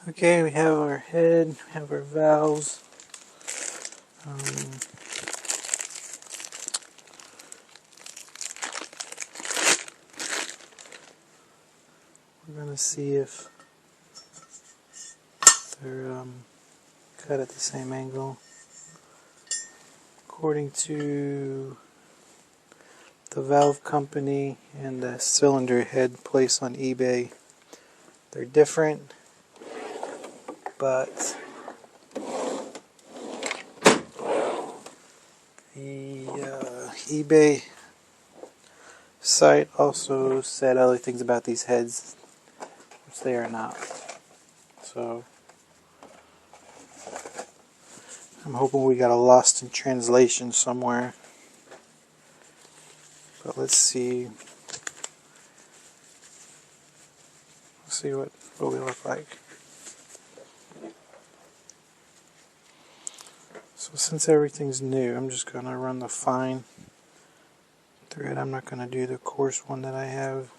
Okay, we have our head, we have our valves. We're going to see if they're cut at the same angle. According to the valve company and the cylinder head place on eBay, they're different, but the eBay site also said other things about these heads, which they are not. So I'm hoping we got a lost in translation somewhere. But let's see. Let's see what we look like. So since everything's new, I'm just going to run the fine thread. I'm not going to do the coarse one that I have.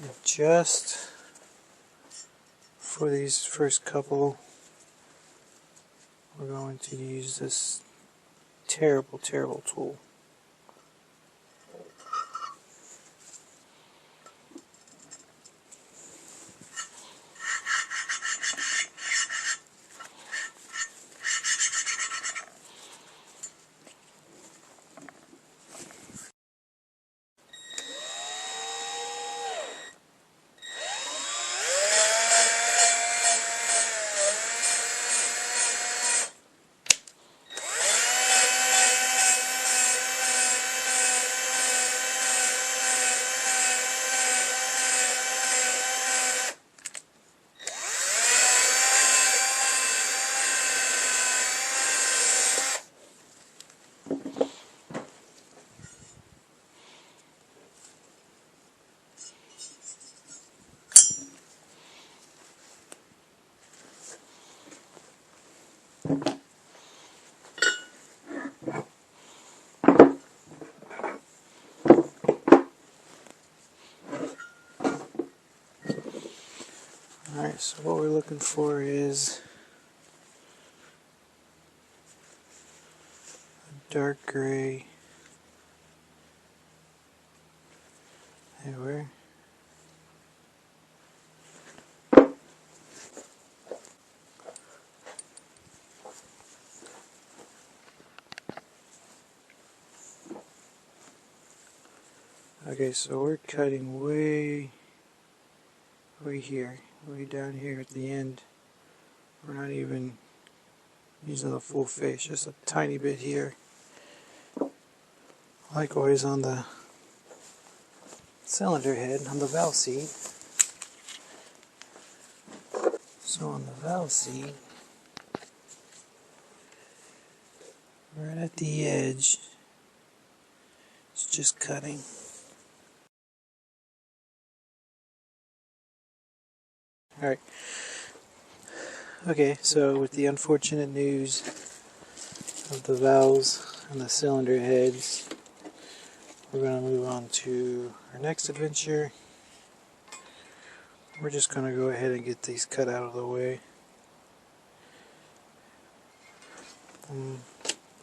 And just for these first couple, we're going to use this terrible tool. Alright, so what we're looking for is a dark gray. Anywhere. Okay, so we're cutting way here, way down here at the end. We're not even using the full face, just a tiny bit here. Likewise on the cylinder head, on the valve seat. So on the valve seat, right at the edge, it's just cutting. Alright. Okay, so with the unfortunate news of the valves and the cylinder heads, we're going to move on to our next adventure. We're just going to go ahead and get these cut out of the way.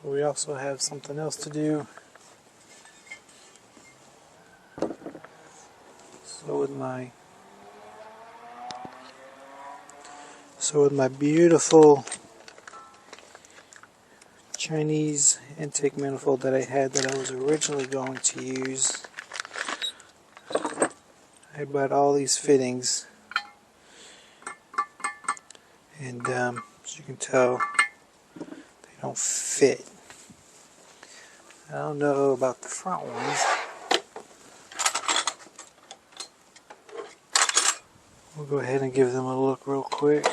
We also have something else to do. So with my beautiful Chinese intake manifold that I had that I was originally going to use, I bought all these fittings, and as you can tell, they don't fit. I don't know about the front ones. We'll go ahead and give them a look real quick.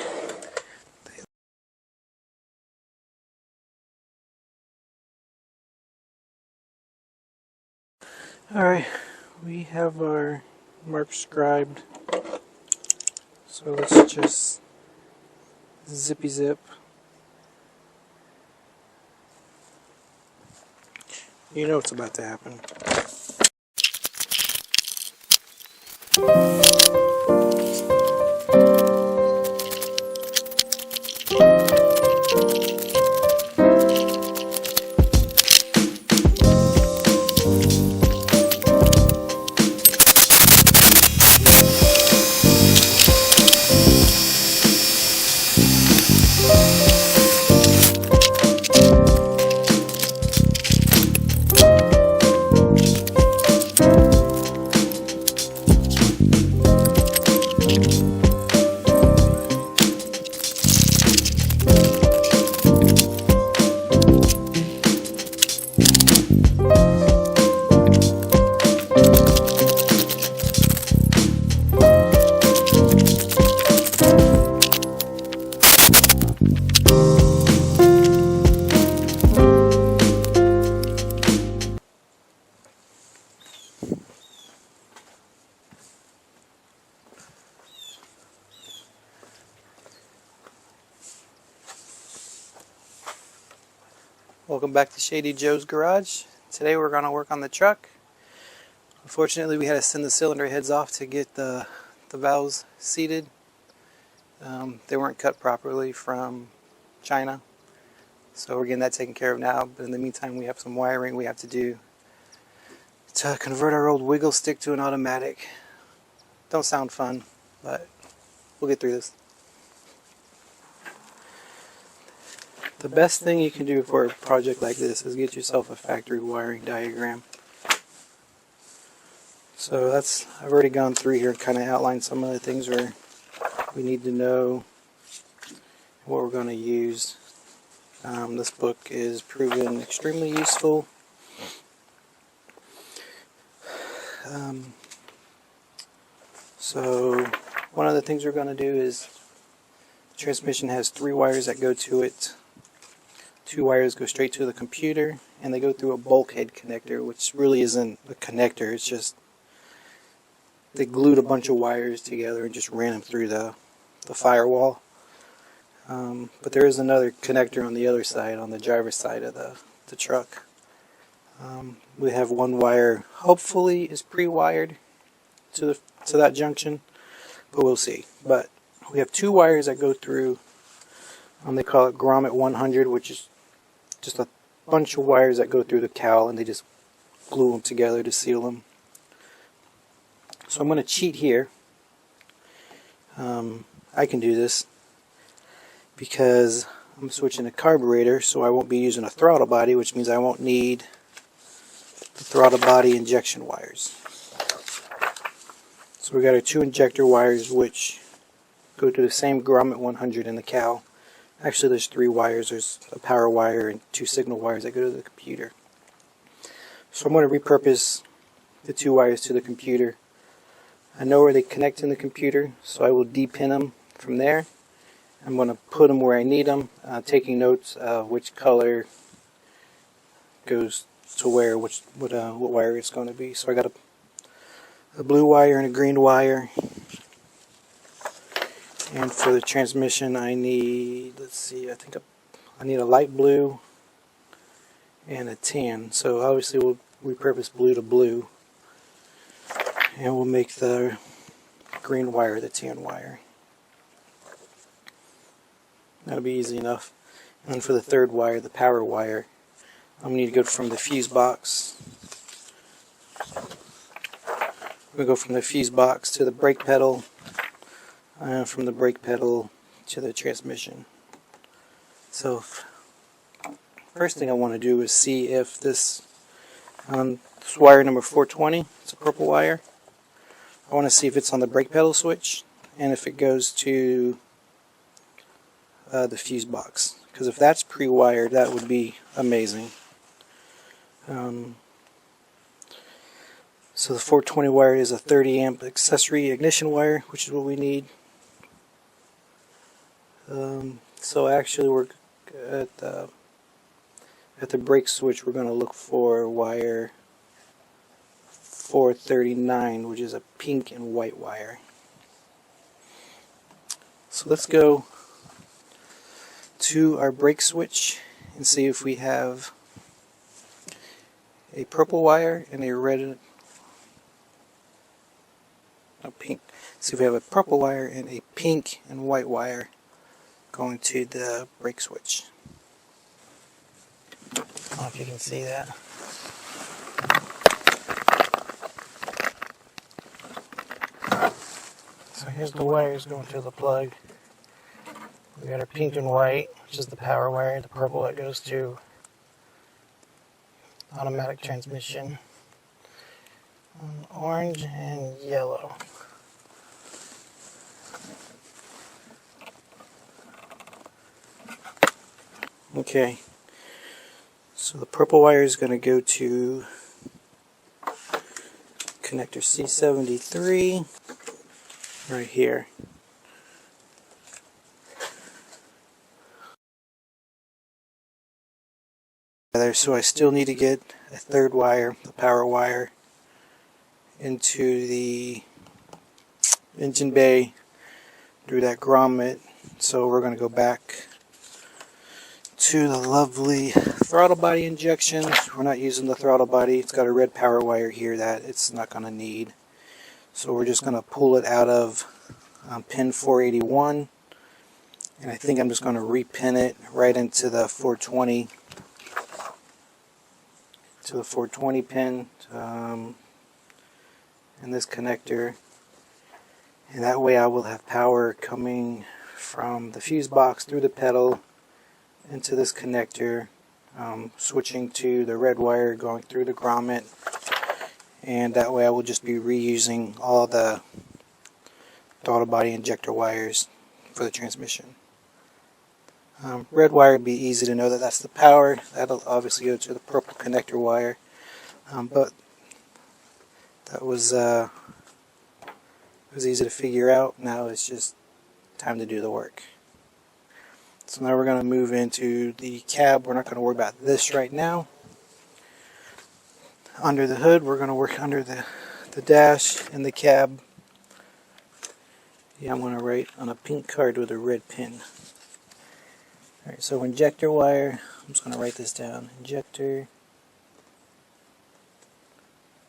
Alright, we have our mark scribed, so let's just zippy zip. You know what's about to happen. Welcome back to Shady Joe's Garage. Today we're going to work on the truck. Unfortunately, we had to send the cylinder heads off to get the valves seated. They weren't cut properly from China, so we're getting that taken care of now. But in the meantime, we have some wiring we have to do to convert our old wiggle stick to an automatic. Don't sound fun, but we'll get through this. The best thing you can do for a project like this is get yourself a factory wiring diagram. So I've already gone through here and kind of outlined some of the things where we need to know what we're going to use. This book is proven extremely useful. So one of the things we're going to do is the transmission has 3 wires that go to it. 2 wires go straight to the computer, and they go through a bulkhead connector, which really isn't a connector. It's just they glued a bunch of wires together and just ran them through the firewall. But there is another connector on the other side, on the driver's side of the truck. We have 1 wire, hopefully, is pre-wired to that junction, but we'll see. But we have 2 wires that go through. They call it grommet 100, which is just a bunch of wires that go through the cowl, and they just glue them together to seal them. So I'm going to cheat here. I can do this because I'm switching to carburetor, so I won't be using a throttle body, which means I won't need the throttle body injection wires. So we got our 2 injector wires, which go to the same grommet 100 in the cowl. Actually, there's 3 wires. There's a power wire and 2 signal wires that go to the computer. So I'm going to repurpose the 2 wires to the computer. I know where they connect in the computer, so I will depin them from there. I'm going to put them where I need them, taking notes of which color goes to where, what wire it's going to be. So I got a blue wire and a green wire. And for the transmission, I need, I think I need a light blue and a tan. So obviously we'll repurpose blue to blue, and we'll make the green wire the tan wire. That'll be easy enough. And then for the 3rd wire, the power wire, I'm going to need to go from the fuse box. We'll go from the fuse box to the brake pedal. From the brake pedal to the transmission. So first thing I want to do is see if this wire number 420, it's a purple wire, I want to see if it's on the brake pedal switch and if it goes to the fuse box, because if that's pre-wired, that would be amazing. So the 420 wire is a 30 amp accessory ignition wire, which is what we need. So actually we're at the brake switch, we're going to look for wire 439, which is a pink and white wire. So let's go to our brake switch and see if we have a purple wire and a red, no, pink. So we have a purple wire and a pink and white wire going to the brake switch. I don't know if you can see that. So here's the wires going to the plug. We got our pink and white, which is the power wire. The purple that goes to automatic transmission. Orange and yellow. Okay, so the purple wire is going to go to connector C73 right here. So I still need to get a third wire, the power wire, into the engine bay through that grommet. So we're going to go back to the lovely throttle body injection. We're not using the throttle body. It's got a red power wire here that it's not going to need. So we're just going to pull it out of pin 481. And I think I'm just going to repin it right into the 420. To the 420 pin in this connector. And that way I will have power coming from the fuse box through the pedal into this connector, switching to the red wire going through the grommet, and that way I will just be reusing all the throttle body injector wires for the transmission. Red wire would be easy to know that that's the power. That'll obviously go to the purple connector wire, but that was easy to figure out. Now it's just time to do the work. So now we're going to move into the cab. We're not going to worry about this right now. Under the hood, we're going to work under the dash and the cab. Yeah, I'm going to write on a pink card with a red pin. Alright, so injector wire, I'm just going to write this down. Injector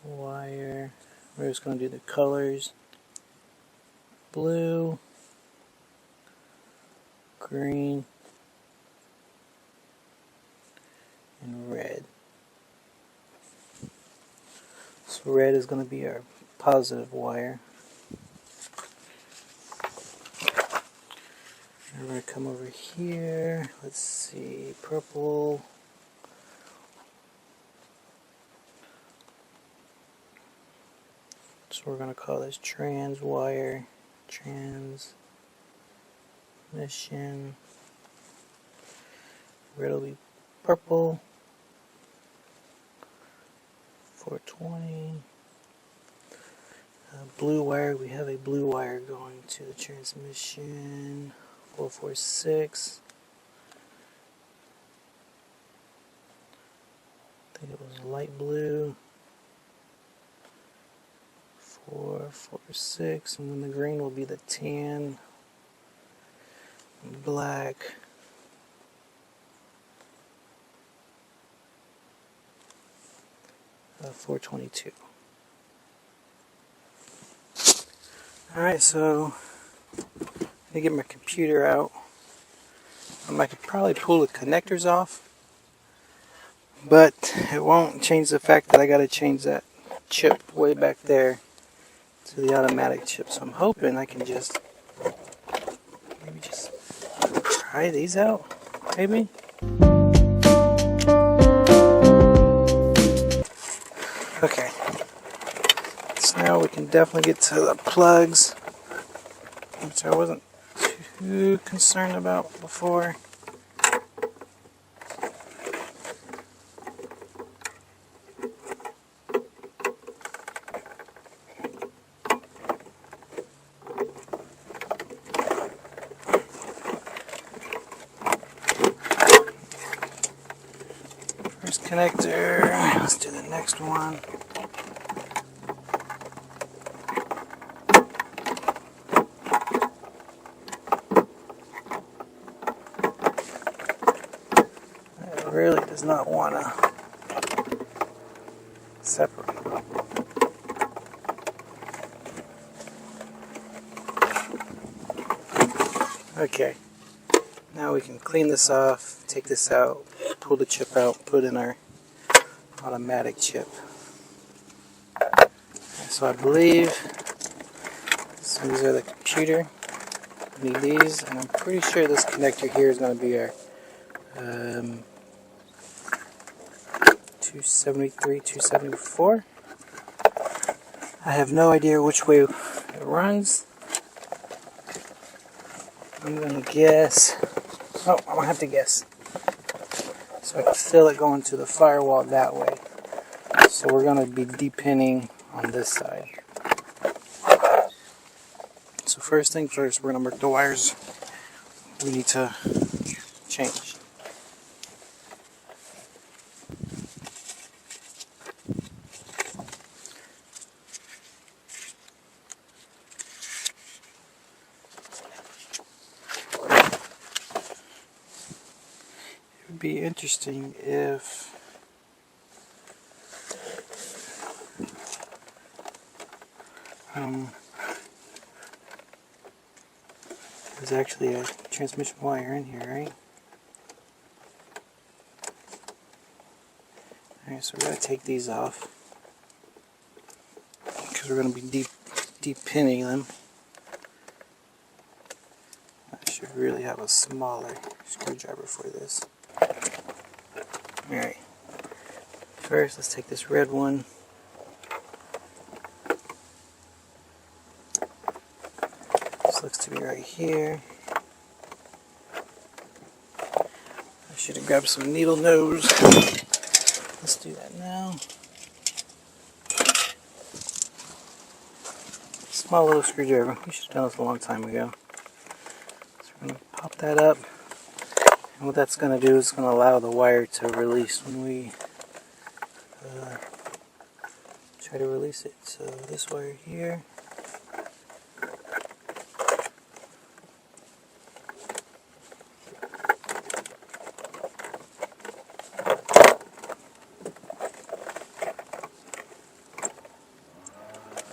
wire, we're just going to do the colors. Blue, green, and red. So red is going to be our positive wire. We're going to come over here. Let's see, purple. So we're going to call this trans wire, transmission. Red will be purple. 420. Blue wire, we have a blue wire going to the transmission. 446. I think it was light blue. 446, and then the green will be the tan. Black. Uh, 422. Alright, so let me get my computer out. I could probably pull the connectors off, but it won't change the fact that I gotta change that chip way back there to the automatic chip. So I'm hoping I can just maybe just try these out, maybe. Okay, so now we can definitely get to the plugs, which I wasn't too concerned about before. First connector, let's do the next one. It really does not want to separate. Okay, now we can clean this off, take this out, pull the chip out, put in our automatic chip. So I believe these are the computer. We need these, and I'm pretty sure this connector here is going to be our 273, 274. I have no idea which way it runs. I'm going to guess. Oh, I don't have to guess. So I can feel it going to the firewall that way. So we're going to be depinning on this side. So first thing first, we're going to mark the wires we need to change. It would be interesting if there's actually a transmission wire in here, right? Alright, so we're going to take these off because we're going to be deep pinning them. I should really have a smaller screwdriver for this. Alright, first let's take this red one. This looks to be right here. I should have grabbed some needle nose. Let's do that now. Small little screwdriver. We should have done this a long time ago. So we're going to pop that up. And what that's going to do is going to allow the wire to release when we try to release it. So this wire here.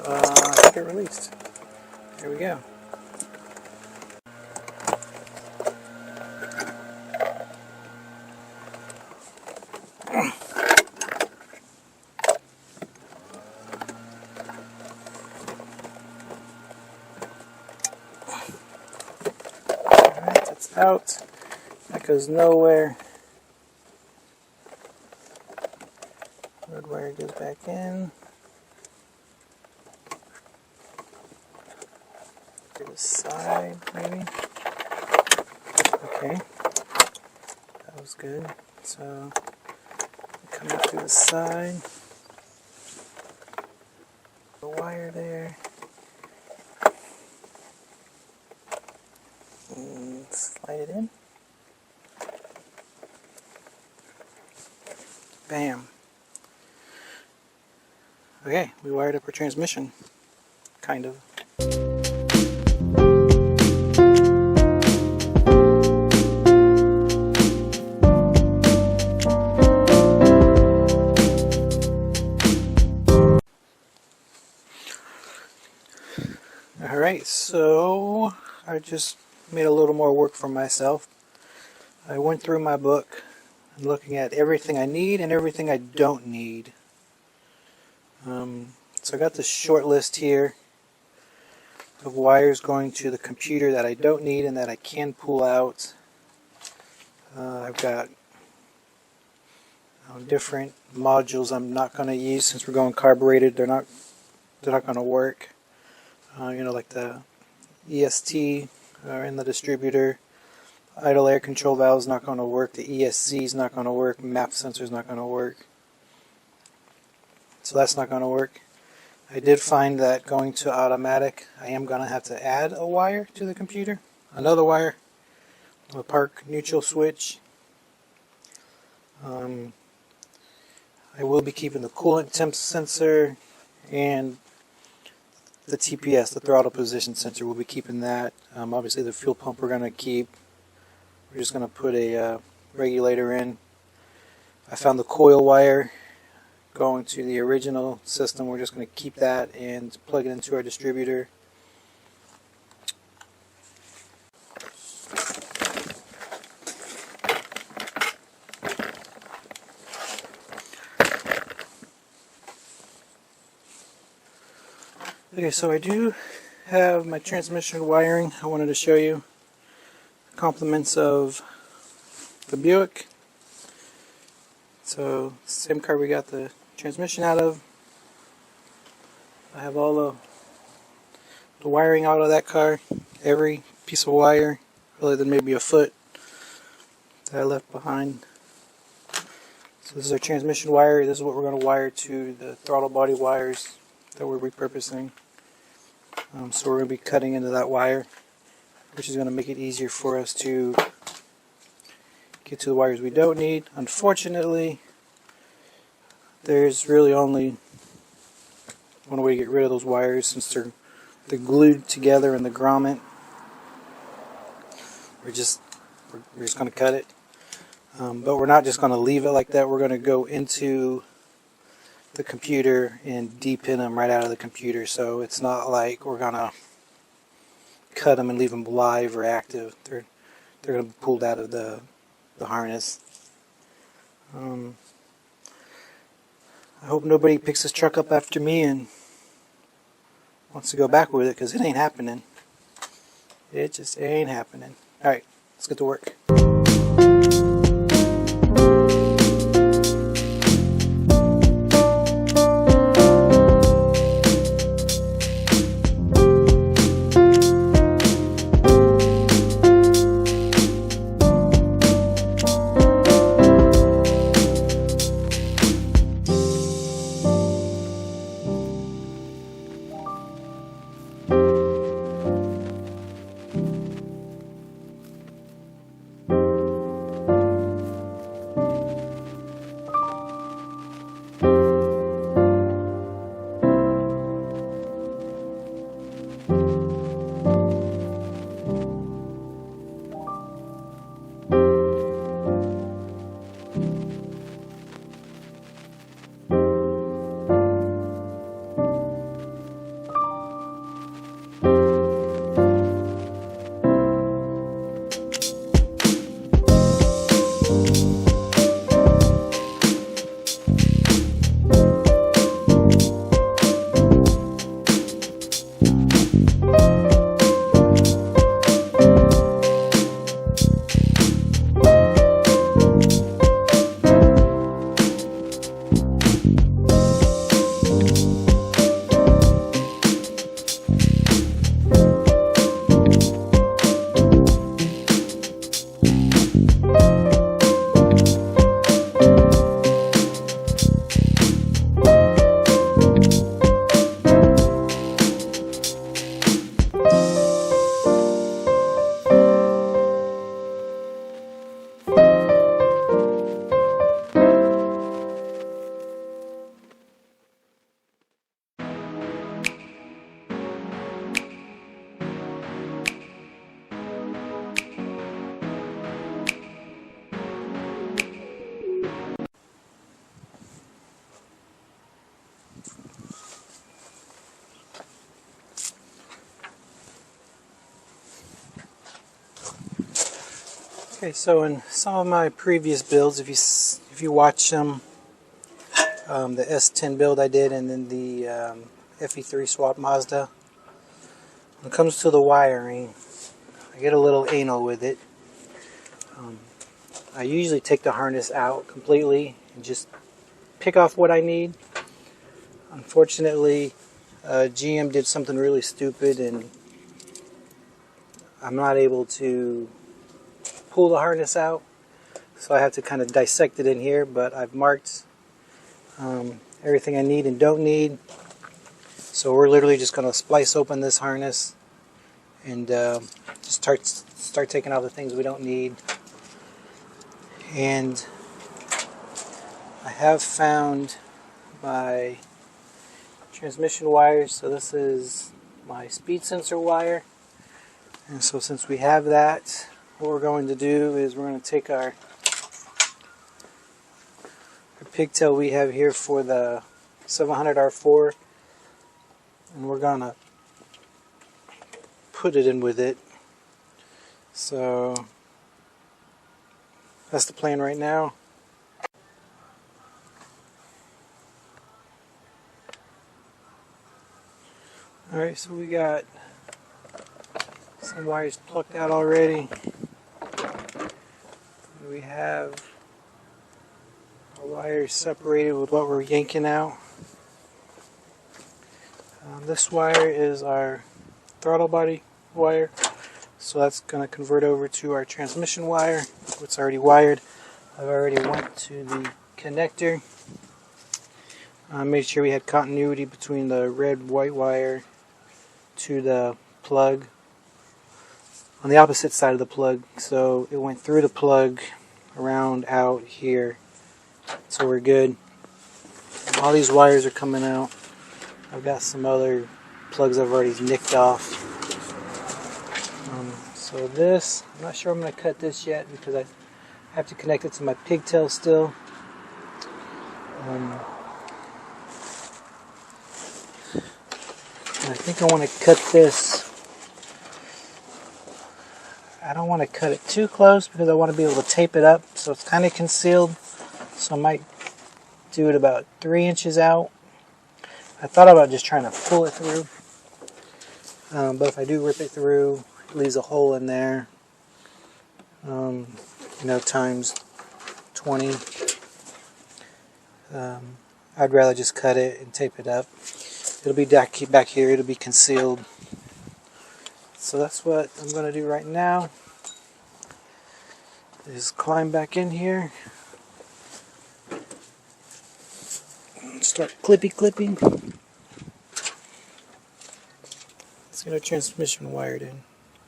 I think it released. There we go. Alright, that's out. That goes nowhere. Red wire goes back in. To the side, maybe. Okay, that was good. So come up to the side. The wire there. And slide it in. Bam. Okay, we wired up our transmission. Kind of. Alright, so I just made a little more work for myself. I went through my book and looking at everything I need and everything I don't need. So I got this short list here of wires going to the computer that I don't need and that I can pull out. I've got different modules I'm not going to use since we're going carbureted. They're not going to work. Like the EST in the distributor, idle air control valve is not going to work. The ESC is not going to work. MAP sensor is not going to work. So that's not going to work. I did find that going to automatic, I am going to have to add a wire to the computer. Another wire, a park neutral switch. I will be keeping the coolant temp sensor and the TPS, the throttle position sensor. We'll be keeping that. Obviously the fuel pump we're going to keep. We're just going to put a regulator in. I found the coil wire going to the original system. We're just going to keep that and plug it into our distributor. Okay, so I do have my transmission wiring. I wanted to show you compliments of the Buick. So, same car we got the transmission out of. I have all the wiring out of that car. Every piece of wire, other than maybe a foot that I left behind. So this is our transmission wire. This is what we're going to wire to the throttle body wires that we're repurposing. So we're going to be cutting into that wire, which is going to make it easier for us to get to the wires we don't need. Unfortunately, there's really only one way to get rid of those wires, since they're glued together in the grommet. We're just going to cut it. But we're not just going to leave it like that. We're going to go into the computer and de-pin them right out of the computer. So it's not like we're going to cut them and leave them live or active. They're going to be pulled out of the harness. I hope nobody picks this truck up after me and wants to go back with it, because it ain't happening. It just ain't happening. Alright, let's get to work. Okay, so in some of my previous builds, if you watch them, the S10 build I did, and then the FE3 swap Mazda, when it comes to the wiring, I get a little anal with it. I usually take the harness out completely and just pick off what I need. Unfortunately, GM did something really stupid, and I'm not able to pull the harness out, so I have to kind of dissect it in here, but I've marked everything I need and don't need. So we're literally just going to splice open this harness and just start taking out the things we don't need. And I have found my transmission wires. So this is my speed sensor wire, and so since we have that, what we're going to do is we're going to take our pigtail we have here for the 700R4, and we're gonna put it in with it. So that's the plan right now. Alright, so we got some wires plucked out already. We have our wires separated with what we're yanking out. This wire is our throttle body wire, so that's going to convert over to our transmission wire. It's already wired. I've already went to the connector. Made sure we had continuity between the red white wire to the plug on the opposite side of the plug, so it went through the plug around out here, so we're good. All these wires are coming out. I've got some other plugs I've already nicked off. So this, I'm not sure I'm going to cut this yet because I have to connect it to my pigtail still. I think I want to cut this. I don't want to cut it too close because I want to be able to tape it up so it's kind of concealed. So I might do it about 3 inches out. I thought about just trying to pull it through. But if I do rip it through, it leaves a hole in there. Times 20. I'd rather just cut it and tape it up. It'll be back here, it'll be concealed. So that's what I'm going to do right now, is climb back in here and start clipping. Let's get our transmission wired in.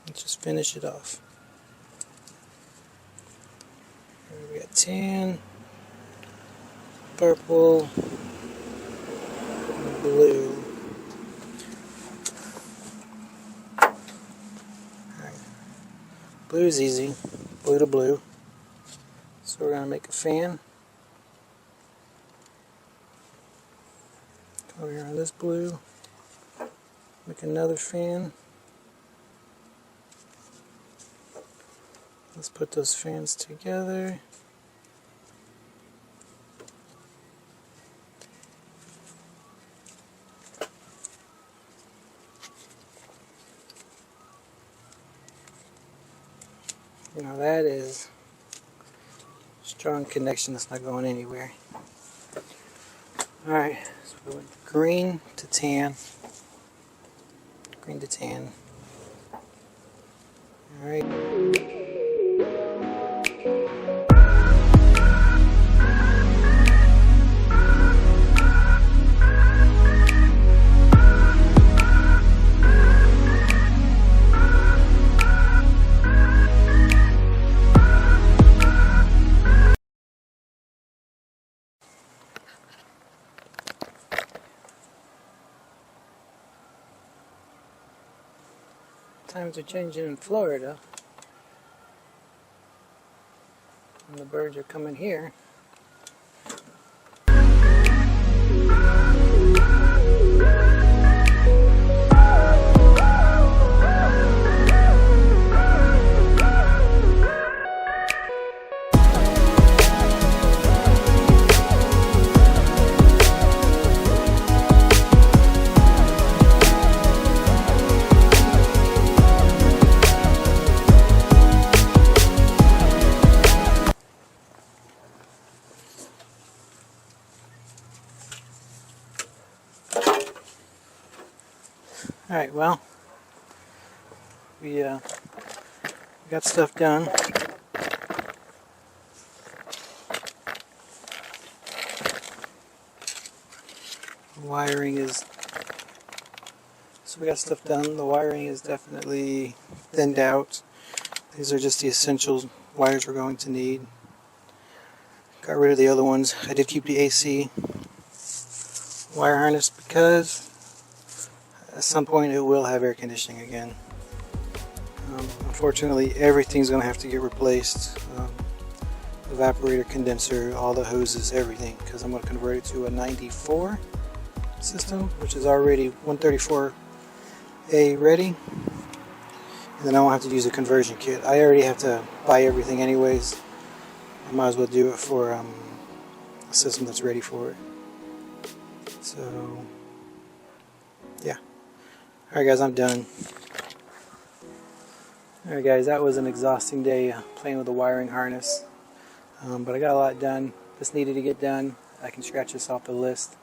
Let's just finish it off. Here we got tan, purple, and blue. Blue is easy, blue to blue. So we're going to make a fan. Come over here on this blue, make another fan. Let's put those fans together. Now that is strong connection that's not going anywhere. Alright, so we went green to tan. Green to tan. Alright. Times are changing in Florida, and the birds are coming here. Alright, well, we got stuff done. Wiring is, so we got stuff done. The wiring is definitely thinned out. These are just the essential wires we're going to need. Got rid of the other ones. I did keep the AC wire harness because at some point it will have air conditioning again. Unfortunately, everything's going to have to get replaced. evaporator, condenser, all the hoses, everything, because I'm going to convert it to a 94 system, which is already 134A ready. And then I won't have to use a conversion kit. I already have to buy everything anyways. I might as well do it for a system that's ready for it. So, yeah. Alright guys, I'm done. Alright guys, that was an exhausting day playing with the wiring harness. But I got a lot done. This needed to get done. I can scratch this off the list.